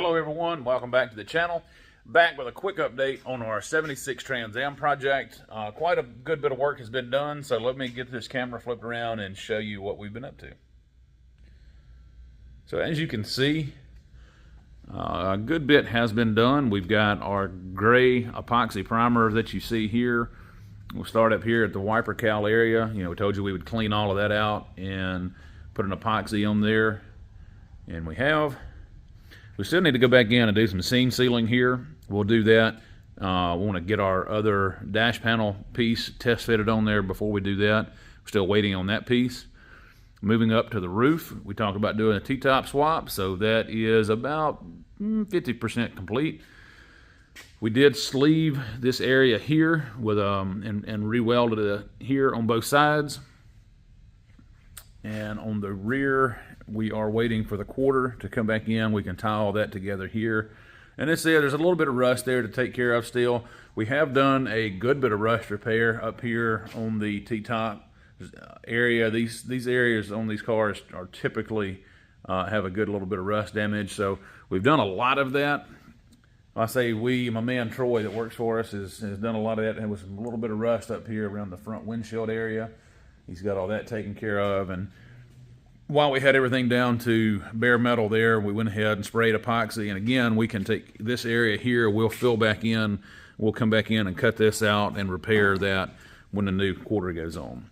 Hello everyone, welcome back to the channel. Back with a quick update on our 76 Trans Am project. Quite a good bit of work has been done, so let me get this camera flipped around and show you what we've been up to. So as you can see, a good bit has been done. We've got our gray epoxy primer that you see here. We'll start up here at the wiper cowl area. We told you we would clean all of that out and put an epoxy on there, and we have. We still need to go back in and do some seam sealing here. We'll do that. We want to get our other dash panel piece test fitted on there before we do that. We're still waiting on that piece. Moving up to the roof, we talked about doing a T-top swap, so that is about 50% complete. We did sleeve this area here with and re-welded it here on both sides. And on the rear, we are waiting for the quarter to come back in. We can tie all that together here. And there's a little bit of rust there to take care of still. We have done a good bit of rust repair up here on the T-top area. These areas on these cars are typically have a good little bit of rust damage. So we've done a lot of that. I say we, my man Troy that works for us has done a lot of that. There was a little bit of rust up here around the front windshield area. He's got all that taken care of. And while we had everything down to bare metal there, we went ahead and sprayed epoxy. And again, we can take this area here, we'll fill back in, we'll come back in and cut this out and repair that when the new quarter goes on.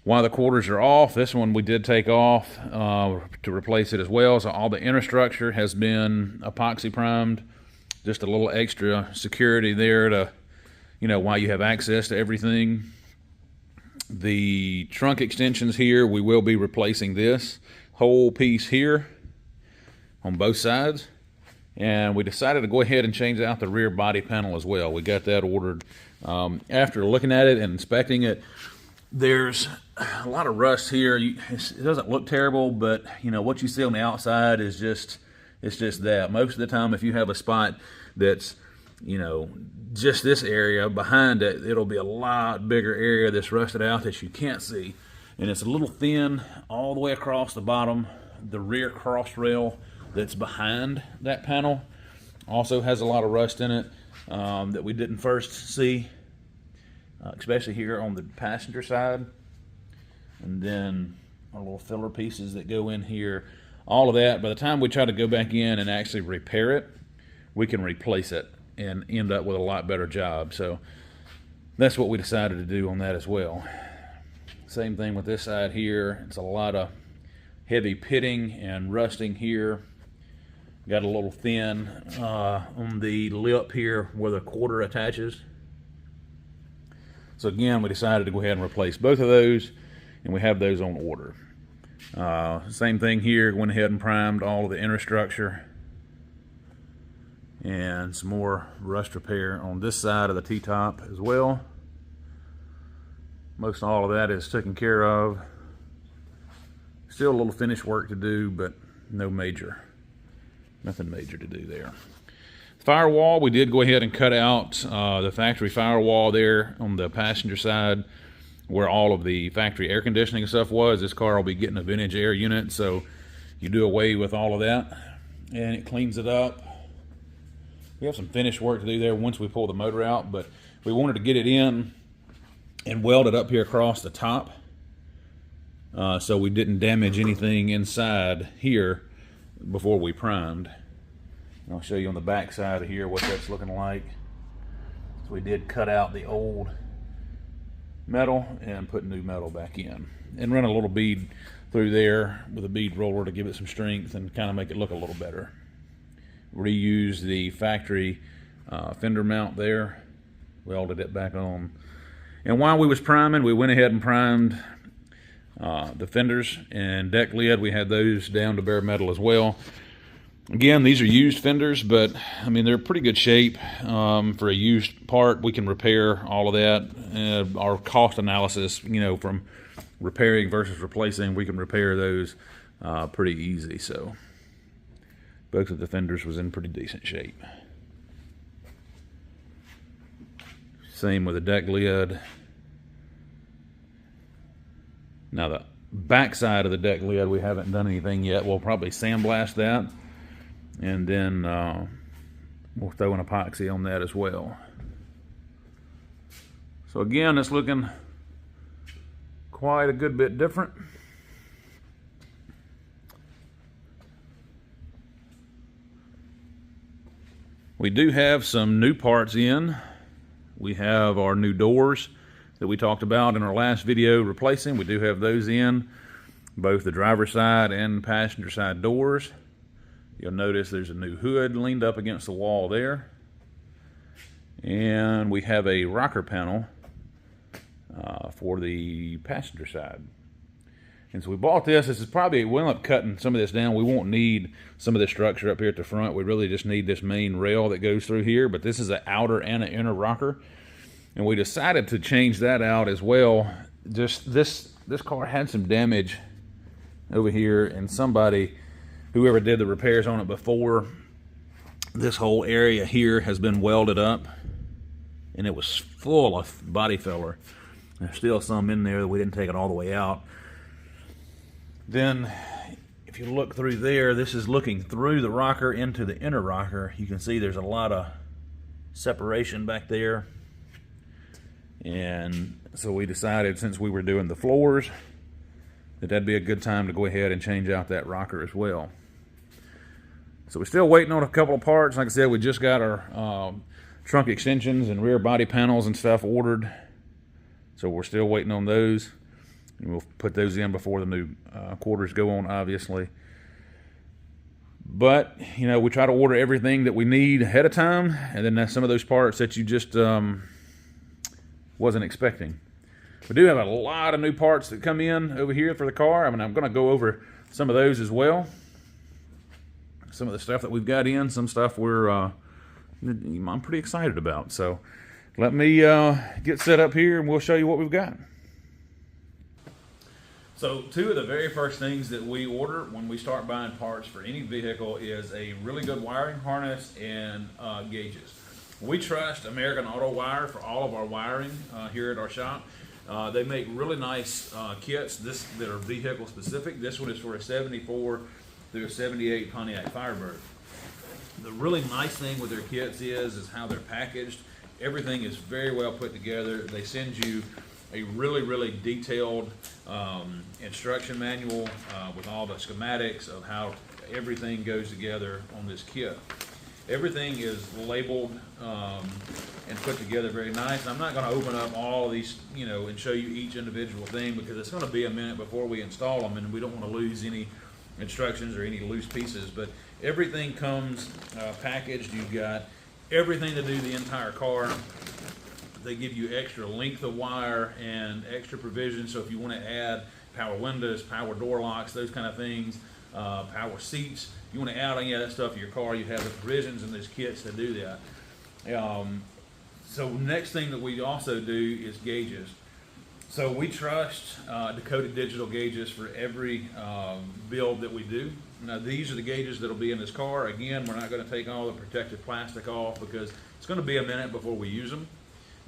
While the quarters are off, this one we did take off to replace it as well. So all the inner structure has been epoxy primed. Just a little extra security there to, while you have access to everything. The trunk extensions here, we will be replacing this whole piece here on both sides. And we decided to go ahead and change out the rear body panel as well. We got that ordered. After looking at it and inspecting it, there's a lot of rust here. It doesn't look terrible, but what you see on the outside is it's just that. Most of the time, if you have a spot that's just this area behind it, it'll be a lot bigger area that's rusted out that you can't see, and it's a little thin all the way across the bottom. The rear cross rail that's behind that panel also has a lot of rust in it that we didn't first see, especially here on the passenger side. And then our little filler pieces that go in here, all of that, by the time we try to go back in and actually repair it, we can replace it and end up with a lot better job. So that's what we decided to do on that as well. Same thing with this side here. It's a lot of heavy pitting and rusting here. Got a little thin on the lip here where the quarter attaches. So again, we decided to go ahead and replace both of those, and we have those on order. Same thing here, went ahead and primed all of the inner structure. And some more rust repair on this side of the T-top as well. Most all of that is taken care of. Still a little finish work to do, but nothing major to do there. Firewall, we did go ahead and cut out the factory firewall there on the passenger side where all of the factory air conditioning and stuff was. This car will be getting a vintage air unit, so you do away with all of that and it cleans it up. We have some finish work to do there once we pull the motor out, but we wanted to get it in and weld it up here across the top so we didn't damage anything inside here before we primed. And I'll show you on the back side of here what that's looking like. So we did cut out the old metal and put new metal back in, and run a little bead through there with a bead roller to give it some strength and kind of make it look a little better. Reused the factory fender mount there, welded it back on. And while we was priming, we went ahead and primed the fenders and deck lid. We had those down to bare metal as well. Again, these are used fenders, but I mean they're pretty good shape for a used part. We can repair all of that. Our cost analysis, from repairing versus replacing, we can repair those pretty easy. So both of the fenders was in pretty decent shape. Same with the deck lid. Now the back side of the deck lid, we haven't done anything yet. We'll probably sandblast that and then we'll throw an epoxy on that as well. So again, it's looking quite a good bit different. We do have some new parts in. We have our new doors that we talked about in our last video replacing. We do have those in, both the driver's side and passenger side doors. You'll notice there's a new hood leaned up against the wall there. And we have a rocker panel for the passenger side. And so we bought this. This is probably, we'll end up cutting some of this down. We won't need some of this structure up here at the front. We really just need this main rail that goes through here. But this is an outer and an inner rocker. And we decided to change that out as well. Just this car had some damage over here, and somebody, whoever did the repairs on it before, this whole area here has been welded up, and it was full of body filler. There's still some in there that we didn't take it all the way out. Then, if you look through there, this is looking through the rocker into the inner rocker. You can see there's a lot of separation back there. And so we decided, since we were doing the floors, that'd be a good time to go ahead and change out that rocker as well. So we're still waiting on a couple of parts. Like I said, we just got our trunk extensions and rear body panels and stuff ordered. So we're still waiting on those. And we'll put those in before the new quarters go on, obviously. But, you know, we try to order everything that we need ahead of time. And then there's some of those parts that you just wasn't expecting. We do have a lot of new parts that come in over here for the car. I mean, I'm going to go over some of those as well. Some of the stuff that we've got in, some stuff I'm pretty excited about. So let me get set up here and we'll show you what we've got. So two of the very first things that we order when we start buying parts for any vehicle is a really good wiring harness and gauges. We trust American Auto Wire for all of our wiring here at our shop. They make really nice kits that are vehicle specific. This one is for a 74 through a 78 Pontiac Firebird. The really nice thing with their kits is how they're packaged. Everything is very well put together. They send you a really detailed instruction manual with all the schematics of how everything goes together on this kit. Everything is labeled and put together very nice. I'm not going to open up all of these, you know, and show you each individual thing because it's going to be a minute before we install them, and we don't want to lose any instructions or any loose pieces. But everything comes packaged. You've got everything to do the entire car. They give you extra length of wire and extra provision. So if you want to add power windows, power door locks, those kind of things, power seats, you want to add any of that stuff to your car, you have the provisions in those kits to do that. So next thing that we also do is gauges. So we trust Dakota Digital gauges for every build that we do. Now these are the gauges that will be in this car. Again, we're not going to take all the protective plastic off because it's going to be a minute before we use them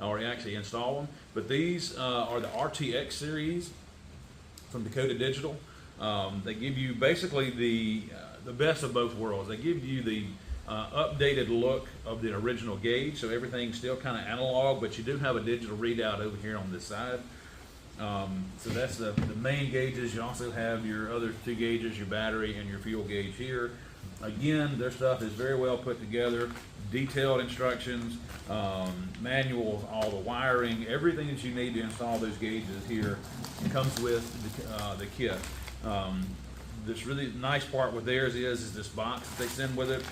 or actually install them. But these are the RTX series from Dakota Digital. They give you basically the best of both worlds. They give you the updated look of the original gauge, so everything's still kind of analog, but you do have a digital readout over here on this side. So that's the main gauges. You also have your other two gauges, your battery and your fuel gauge here. Again, their stuff is very well put together, detailed instructions, manuals, all the wiring, everything that you need to install those gauges here comes with the kit. This really nice part with theirs is this box that they send with it.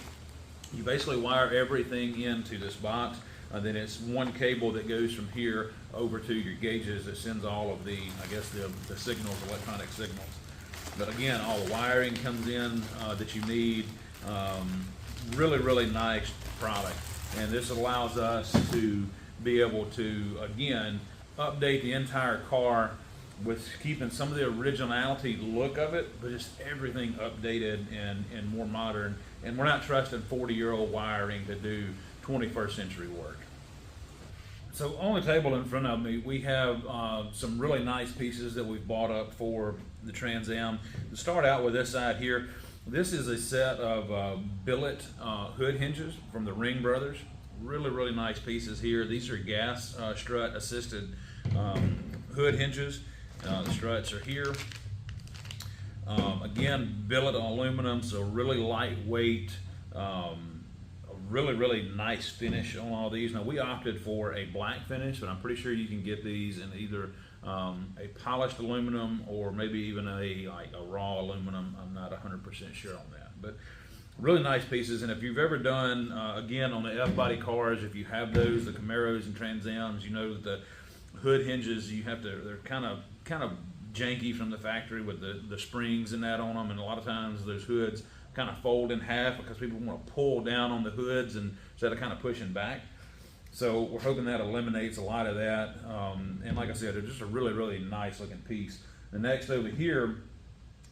You basically wire everything into this box, and then it's one cable that goes from here over to your gauges that sends all of the, I guess, the signals, electronic signals. But again, all the wiring comes in that you need. Really nice product. And this allows us to be able to, again, update the entire car with keeping some of the originality look of it, but just everything updated and more modern. And we're not trusting 40-year-old wiring to do 21st century work. So on the table in front of me, we have some really nice pieces that we've bought up for the Trans Am. To start out with this side here, This is a set of billet hood hinges from the Ring Brothers. Really nice pieces here. These are gas strut assisted hood hinges. The struts are here. Again, billet aluminum, so really lightweight, a really nice finish on all these. Now we opted for a black finish, but I'm pretty sure you can get these in either a polished aluminum or maybe even a raw aluminum. I'm not 100% sure on that, but really nice pieces. And if you've ever done, again, on the F-body cars, if you have those, the Camaros and Trans Ams, you know that the hood hinges, they're kind of janky from the factory with the springs and that on them, and a lot of times those hoods kind of fold in half because people want to pull down on the hoods instead of kind of pushing back. So we're hoping that eliminates a lot of that. And like I said, they're just a really nice looking piece. The next over here,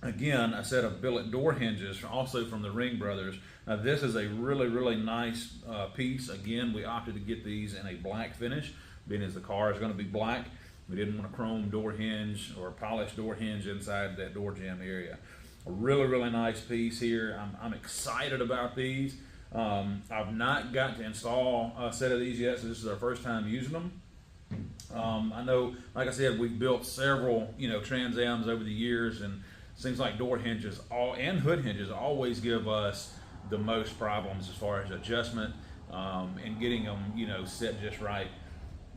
again, a set of billet door hinges, also from the Ring Brothers. Now this is a really nice piece. Again, we opted to get these in a black finish, being as the car is going to be black. We didn't want a chrome door hinge or a polished door hinge inside that door jamb area. A really nice piece here. I'm excited about these. I've not got to install a set of these yet, so this is our first time using them. I know, like I said, we've built several, Trans Ams over the years, and it seems like door hinges and hood hinges always give us the most problems as far as adjustment and getting them, set just right.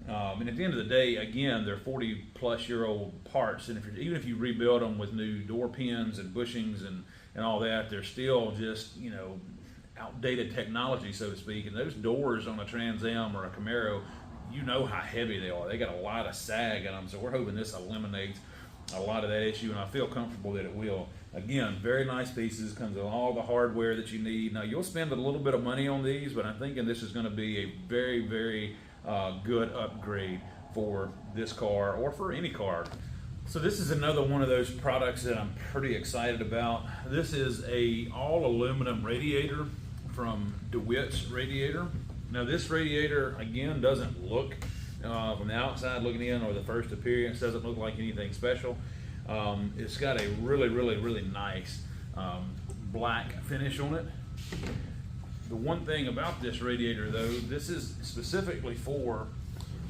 And at the end of the day, again, they're 40-plus-year-old parts, and even if you rebuild them with new door pins and bushings and all that, they're still just, outdated technology, so to speak. And those doors on a Trans Am or a Camaro, you know how heavy they are. They got a lot of sag in them, so we're hoping this eliminates a lot of that issue, and I feel comfortable that it will. Again, very nice pieces, comes with all the hardware that you need. Now, you'll spend a little bit of money on these, but I'm thinking this is going to be a very good upgrade for this car or for any car. So this is another one of those products that I'm pretty excited about. This is a all aluminum radiator from DeWitt's Radiator. Now this radiator, again, doesn't look from the outside looking in, or the first appearance, doesn't look like anything special. It's got a really nice black finish on it. The one thing about this radiator, though, this is specifically for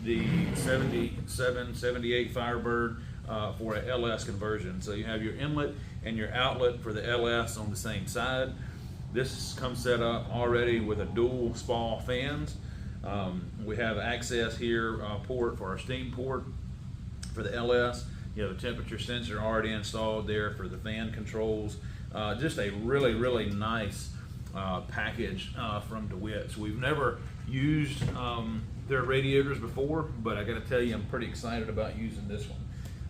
the 77, 78 Firebird for a LS conversion. So you have your inlet and your outlet for the LS on the same side. This comes set up already with a dual SPA fans. We have access here port for our steam port for the LS. You have a temperature sensor already installed there for the fan controls. Just a really nice package from DeWitt. So we've never used their radiators before, but I got to tell you, I'm pretty excited about using this one.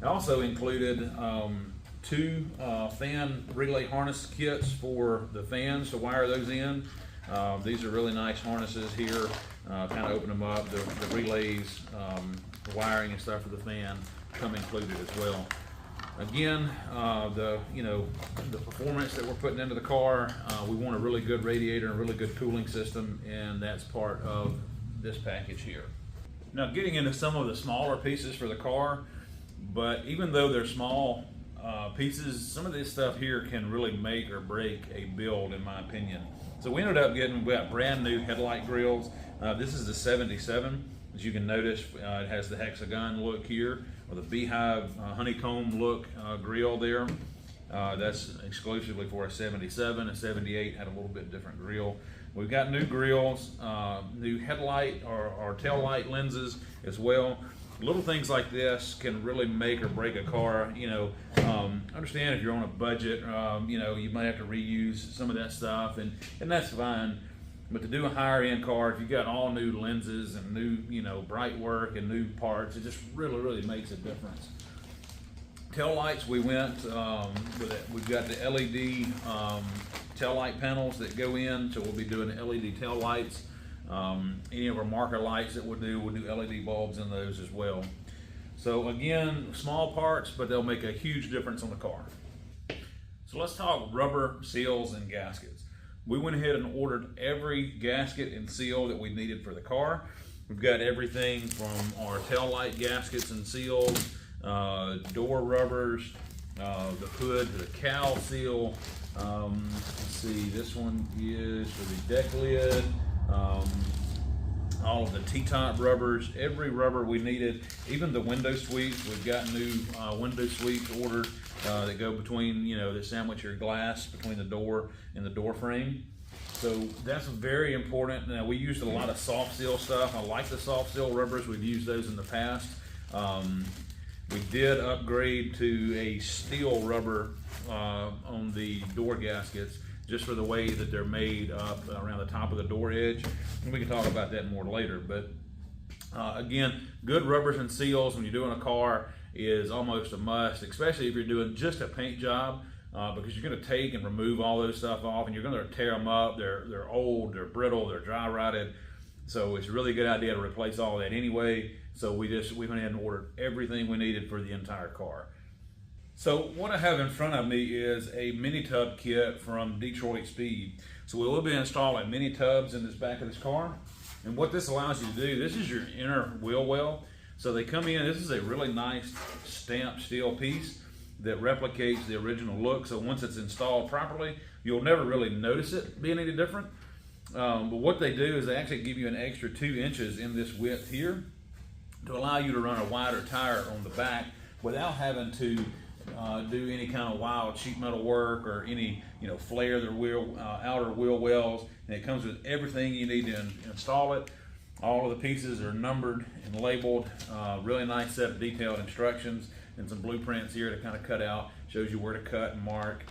I also included two fan relay harness kits for the fans to wire those in. These are really nice harnesses here. Kind of open them up. The relays, the wiring and stuff for the fan come included as well. Again, the performance that we're putting into the car, we want a really good radiator and a really good cooling system, and that's part of this package here. Now, getting into some of the smaller pieces for the car, but even though they're small pieces, some of this stuff here can really make or break a build, in my opinion. So we ended up we got brand new headlight grills. This is the 77. As you can notice, it has the hexagon look here, or the beehive honeycomb look grill there. That's exclusively for a 77. A 78 had a little bit different grill. We've got new grills, new headlight or tail light lenses as well. Little things like this can really make or break a car. Understand if you're on a budget, you might have to reuse some of that stuff, and that's fine. But to do a higher end car, if you've got all new lenses and new, bright work and new parts, it just really makes a difference. Tail lights, we went with it. We've got the LED tail light panels that go in, so we'll be doing LED tail lights. Any of our marker lights that we'll do LED bulbs in those as well. So again, small parts, but they'll make a huge difference on the car. So let's talk rubber seals and gaskets. We went ahead and ordered every gasket and seal that we needed for the car. We've got everything from our tail light gaskets and seals, door rubbers, the hood to the cowl seal. Let's see, this one is for the deck lid. All of the T-top rubbers, every rubber we needed, even the window sweeps. We've got new window sweeps ordered that go between, that sandwich your glass between the door and the door frame. So that's very important. Now, we used a lot of soft seal stuff. I like the soft seal rubbers. We've used those in the past. We did upgrade to a steel rubber on the door gaskets, just for the way that they're made up around the top of the door edge. And we can talk about that more later. But again, good rubbers and seals when you're doing a car is almost a must, especially if you're doing just a paint job, because you're going to take and remove all those stuff off, and you're going to tear them up. They're old, they're brittle, they're dry rotted. So it's a really good idea to replace all that anyway. So we went ahead and ordered everything we needed for the entire car. So what I have in front of me is a mini tub kit from Detroit Speed. So we will be installing mini tubs in this back of this car. And what this allows you to do, this is your inner wheel well. So they come in, this is a really nice stamped steel piece that replicates the original look. So once it's installed properly, you'll never really notice it being any different. But what they do is they actually give you an extra 2 inches in this width here to allow you to run a wider tire on the back without having to do any kind of wild sheet metal work or any flare the wheel outer wheel wells. And it comes with everything you need to install it. All of the pieces are numbered and labeled. Really nice set of detailed instructions and some blueprints here to kind of cut out, shows you where to cut and mark.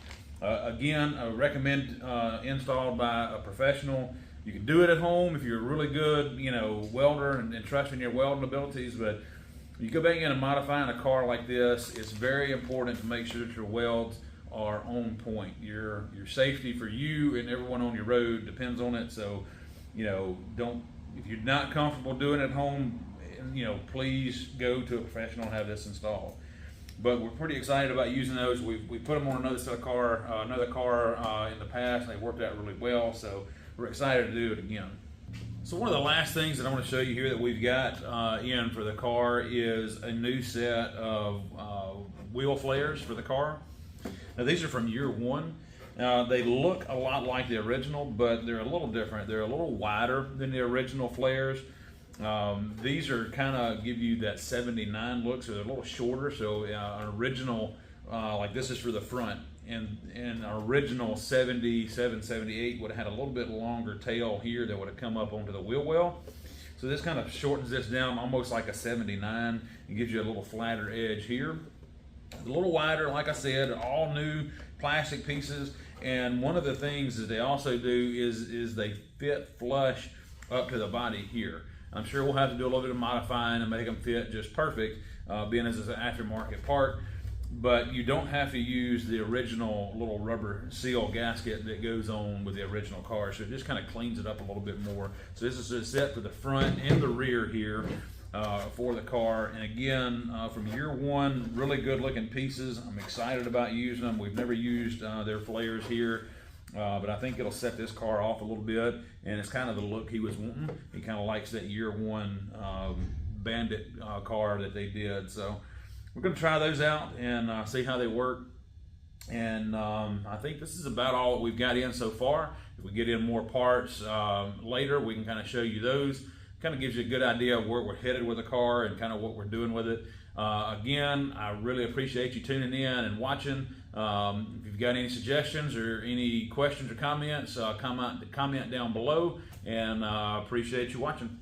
Again, I recommend installed by a professional. You can do it at home if you're a really good welder and trust in your welding abilities, but you go back in and modifying a car like this, it's very important to make sure that your welds are on point. Your safety for you and everyone on your road depends on it. So, if you're not comfortable doing it at home, please go to a professional and have this installed. But we're pretty excited about using those. We put them on another car in the past, and they worked out really well. So we're excited to do it again. So one of the last things that I want to show you here that we've got in for the car is a new set of wheel flares for the car. Now these are from year one. They look a lot like the original, but they're a little different. They're a little wider than the original flares. These are kind of give you that 79 look, so they're a little shorter. So an original, like this is for the front, and an original 77, 78 would have had a little bit longer tail here that would have come up onto the wheel well. So this kind of shortens this down almost like a 79 and gives you a little flatter edge here. A little wider, like I said, all new plastic pieces. And one of the things that they also do is they fit flush up to the body here. I'm sure we'll have to do a little bit of modifying and make them fit just perfect, being as it's an aftermarket part. But you don't have to use the original little rubber seal gasket that goes on with the original car. So it just kind of cleans it up a little bit more. So this is a set for the front and the rear here for the car. And again, from year one, really good looking pieces. I'm excited about using them. We've never used their flares here. But I think it'll set this car off a little bit, and it's kind of the look he was wanting. He kind of likes that year one Bandit car that they did. So we're going to try those out and see how they work. And I think this is about all that we've got in so far. If we get in more parts later, we can kind of show you those. Kind of gives you a good idea of where we're headed with the car and kind of what we're doing with it. Again, I really appreciate you tuning in and watching. If you've got any suggestions or any questions or comments, comment down below, and appreciate you watching.